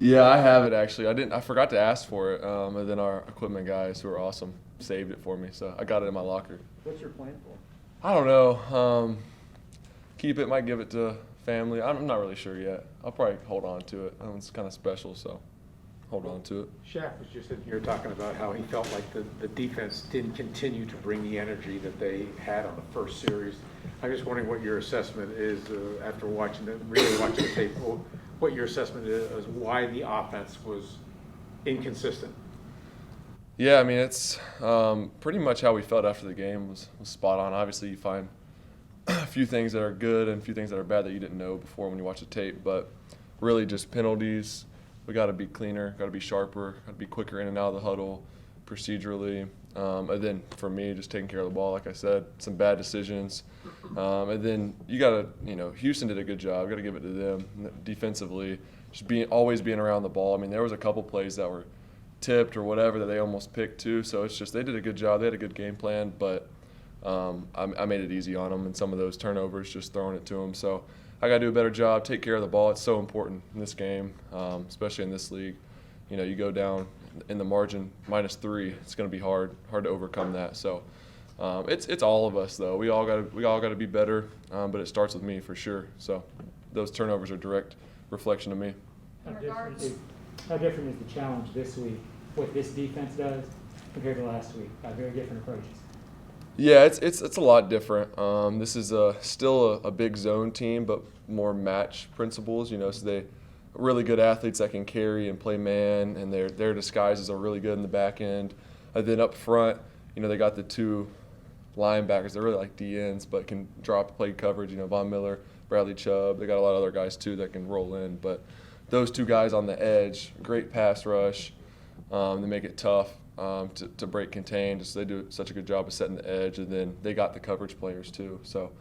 Yeah, I have it actually. I forgot to ask for it, and then our equipment guys, who are awesome, saved it for me. So I got it in my locker. What's your plan for? I don't know. Keep it. Might give it to family. I'm not really sure yet. I'll probably hold on to it. It's kind of special, so hold on to it. Shaq was just in here talking about how he felt like the defense didn't continue to bring the energy that they had on the first series. I'm just wondering what your assessment is after really watching the tape. What your assessment is why the offense was inconsistent. Yeah, I mean it's pretty much how we felt after the game was spot on. Obviously, you find a few things that are good and a few things that are bad that you didn't know before when you watch the tape, but really just penalties. We got to be cleaner, got to be sharper, got to be quicker in and out of the huddle, procedurally. And then for me, just taking care of the ball, like I said, some bad decisions. And then you got to, Houston did a good job. Got to give it to them defensively, just always being around the ball. I mean, there was a couple plays that were tipped or whatever that they almost picked too. So it's just they did a good job. They had a good game plan, but I made it easy on them, and some of those turnovers, just throwing it to them. So I got to do a better job, take care of the ball. It's so important in this game, especially in this league. You go down in the margin -3. It's going to be hard to overcome that. So it's all of us though. We all got to be better, but it starts with me for sure. So those turnovers are direct reflection of me. How different is the challenge this week? What this defense does compared to last week? Very different approaches. Yeah, it's a lot different. This is still a big zone team, but more match principles. So they really good athletes that can carry and play man, and their disguises are really good in the back end. And then up front, they got the two linebackers. They're really like DNs, but can drop play coverage. Von Miller, Bradley Chubb. They got a lot of other guys too that can roll in. But those two guys on the edge, great pass rush. They make it tough to break contain. Just they do such a good job of setting the edge, and then they got the coverage players too. So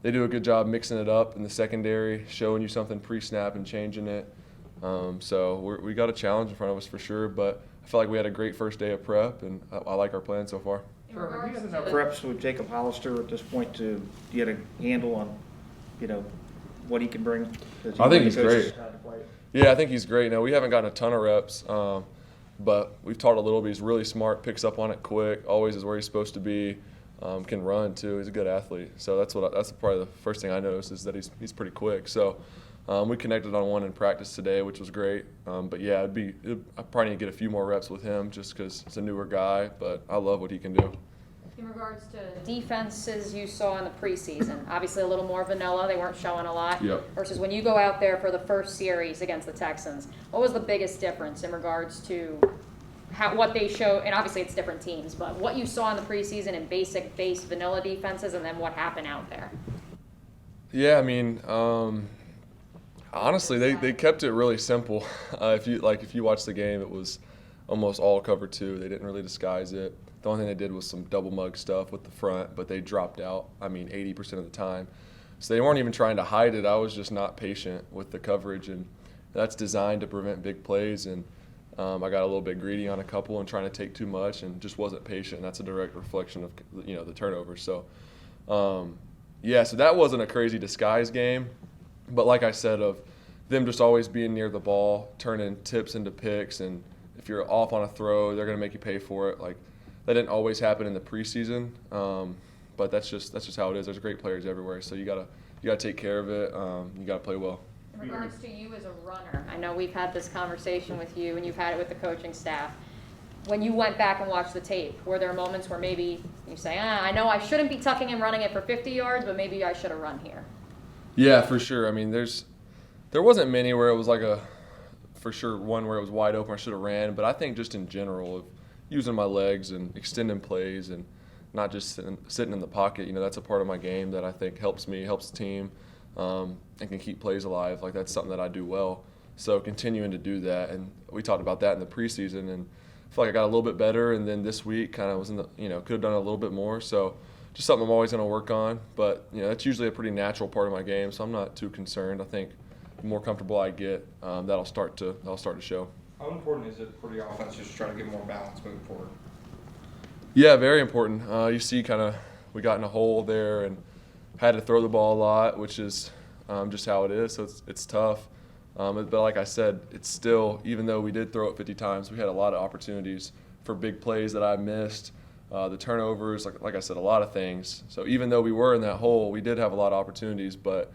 they do a good job mixing it up in the secondary, showing you something pre-snap and changing it. So we got a challenge in front of us for sure, but I feel like we had a great first day of prep, and I like our plan so far. Trevor, have you had enough reps with Jacob Hollister at this point to get a handle on, what he can bring? I think he's great. Yeah, I think he's great. Now, we haven't gotten a ton of reps, but we've taught a little bit. He's really smart, picks up on it quick, always is where he's supposed to be, can run too. He's a good athlete. So that's probably the first thing I noticed is that he's pretty quick. So we connected on one in practice today, which was great. But yeah, I probably need to get a few more reps with him just because it's a newer guy, but I love what he can do. In regards to defenses you saw in the preseason, obviously a little more vanilla, they weren't showing a lot, Yep. versus when you go out there for the first series against the Texans, what was the biggest difference in regards to what they show, and obviously it's different teams, but what you saw in the preseason in basic base vanilla defenses and then what happened out there? Yeah, I mean, honestly, they kept it really simple. If you watch the game, it was almost all cover two. They didn't really disguise it. The only thing they did was some double mug stuff with the front, but they dropped out, 80% of the time. So they weren't even trying to hide it. I was just not patient with the coverage, and that's designed to prevent big plays. And I got a little bit greedy on a couple and trying to take too much and just wasn't patient. That's a direct reflection of the turnovers. So, so that wasn't a crazy disguise game. But like I said, of them just always being near the ball, turning tips into picks, and if you're off on a throw, they're going to make you pay for it. That didn't always happen in the preseason, but that's just how it is. There's great players everywhere, so you gotta take care of it. You gotta play well. In regards to you as a runner, I know we've had this conversation with you and you've had it with the coaching staff. When you went back and watched the tape, were there moments where maybe you say, I know I shouldn't be tucking and running it for 50 yards, but maybe I should have run here? Yeah, for sure. There wasn't many where it was for sure one where it was wide open I should have ran, but I think just in general of using my legs and extending plays and not just sitting in the pocket, that's a part of my game that I think helps me, helps the team, and can keep plays alive. That's something that I do well. So continuing to do that, and we talked about that in the preseason, and I feel like I got a little bit better, and then this week kind of was could have done a little bit more. So just something I'm always going to work on, but that's usually a pretty natural part of my game, so I'm not too concerned. I think the more comfortable I get, that'll start to show. How important is it for the offense just to try to get more balance moving forward? Yeah, very important. You see we got in a hole there and had to throw the ball a lot, which is just how it is. So it's tough. But like I said, it's still, even though we did throw it 50 times, we had a lot of opportunities for big plays that I missed, the turnovers, like I said, a lot of things. So even though we were in that hole, we did have a lot of opportunities. But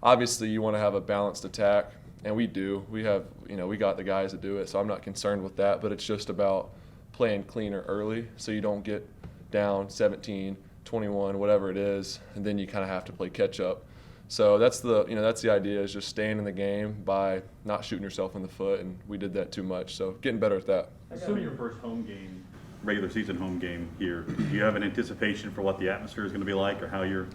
obviously, you want to have a balanced attack, and we do. We have, we got the guys to do it, so I'm not concerned with that. But it's just about playing cleaner early, so you don't get down 17, 21, whatever it is, and then you kind of have to play catch up. So that's the idea, is just staying in the game by not shooting yourself in the foot, and we did that too much. So getting better at that. Assuming your first home game, regular season home game here, do you have an anticipation for what the atmosphere is going to be like, or how you've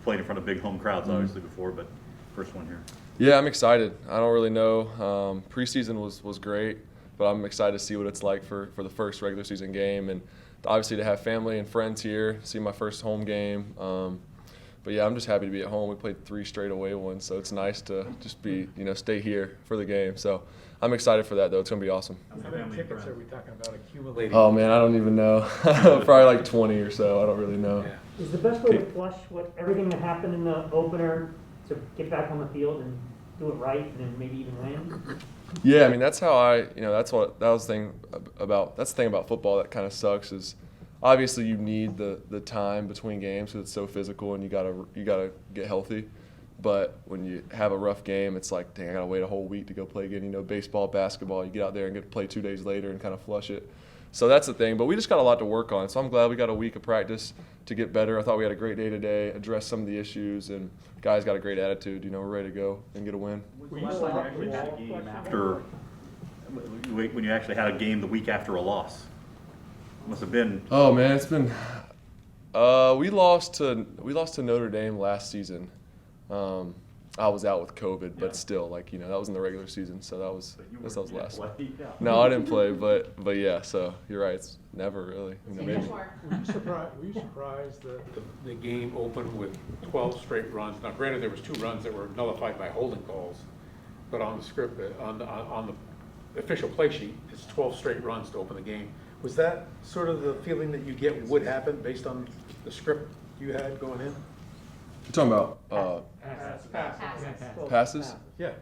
played in front of big home crowds obviously before, but first one here? Yeah, I'm excited. I don't really know. Preseason was great, but I'm excited to see what it's like for the first regular season game, and obviously to have family and friends here, see my first home game. But yeah, I'm just happy to be at home. We played 3 straight away ones, so it's nice to just be, stay here for the game. So I'm excited for that, though. It's going to be awesome. How many tickets are we talking about accumulating? Oh, man, I don't even know. Probably like 20 or so. I don't really know. Yeah. Is the best way to flush everything that happened in the opener to get back on the field and do it right and then maybe even win? Yeah, I mean, that's how that's the thing about football that kind of sucks is obviously you need the time between games because it's so physical and you gotta get healthy. But when you have a rough game, it's like, dang, I gotta wait a whole week to go play again. Baseball, basketball, you get out there and get to play 2 days later and kind of flush it. So that's the thing. But we just got a lot to work on. So I'm glad we got a week of practice to get better. I thought we had a great day today, address some of the issues, and guys got a great attitude. We're ready to go and get a win. Were you actually had a game after, when you actually had a game the week after a loss? Must have been. Oh man, it's been. We lost to Notre Dame last season. I was out with COVID, but still, that was in the regular season, so that was last. No, I didn't play, but yeah. So you're right. It's never really. Maybe. Were you surprised that the game opened with 12 straight runs? Now, granted, there was 2 runs that were nullified by holding calls, but on the script, on the official play sheet, it's 12 straight runs to open the game. Was that sort of the feeling that you get would happen based on the script you had going in? You're talking about passes? Yeah.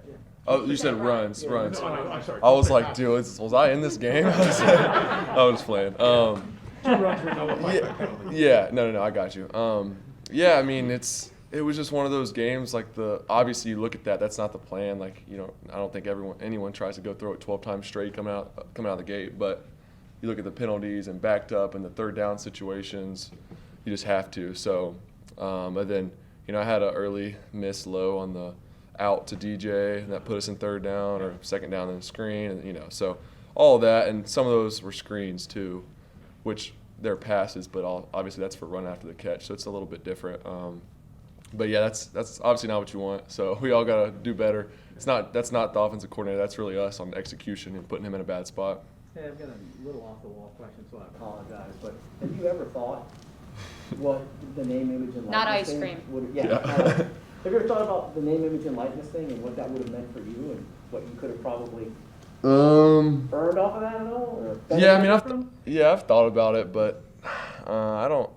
Oh, you said runs. No, I'm sorry. I was like, dude, was I in this game? I was playing. 2 runs were nullified by penalty. Yeah, no, I got you. Yeah, I mean, it was just one of those games. Obviously you look at that. That's not the plan. I don't think anyone tries to go throw it 12 times straight coming out of the gate. But you look at the penalties and backed up and the third down situations, you just have to. So, and then I had an early miss low on the out to DJ, and that put us in third down or second down in the screen, and so all of that, and some of those were screens too, which they're passes, but obviously that's for run after the catch, so it's a little bit different. But yeah, that's obviously not what you want. So we all gotta do better. That's not the offensive coordinator. That's really us on execution and putting him in a bad spot. Hey, I've got a little off-the-wall question, so I apologize, but have you ever thought what the name, image, and likeness Not ice thing cream. have you ever thought about the name, image, and likeness thing and what that would have meant for you and what you could have probably earned off of that at all? Or Yeah, I mean, from? I've thought about it, but I don't.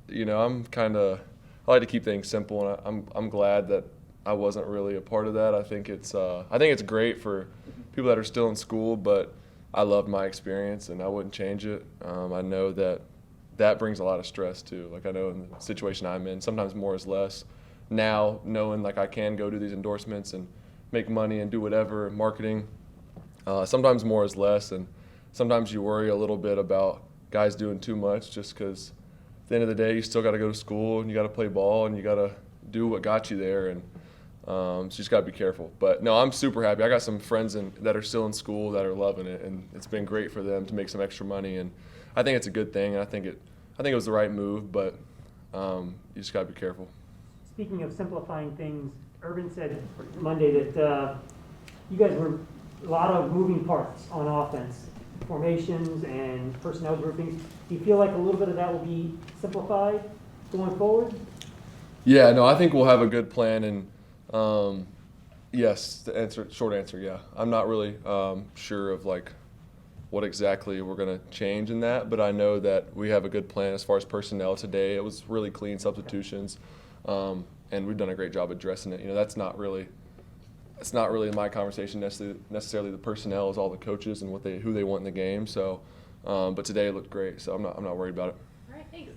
I like to keep things simple, and I'm glad that I wasn't really a part of that. I think it's great for people that are still in school, but I loved my experience, and I wouldn't change it. I know that brings a lot of stress too. I know in the situation I'm in, sometimes more is less. Now, knowing I can go do these endorsements and make money and do whatever, marketing, sometimes more is less, and sometimes you worry a little bit about guys doing too much just because at the end of the day, you still got to go to school and you got to play ball and you got to do what got you there, and so you just got to be careful. But no, I'm super happy. I got some friends that are still in school that are loving it, and it's been great for them to make some extra money, and I think it's a good thing, and I think it was the right move, but you just got to be careful. Speaking of simplifying things, Urban said Monday that you guys were a lot of moving parts on offense, formations and personnel groupings. Do you feel like a little bit of that will be simplified going forward? Yeah, no, I think we'll have a good plan, and yes, short answer, yeah. I'm not really sure of what exactly we're going to change in that, but I know that we have a good plan as far as personnel today. It was really clean substitutions, and we've done a great job addressing it. That's not really it's not really my conversation necessarily the personnel is all the coaches and who they want in the game. So, but today it looked great, so I'm not worried about it. All right, thanks.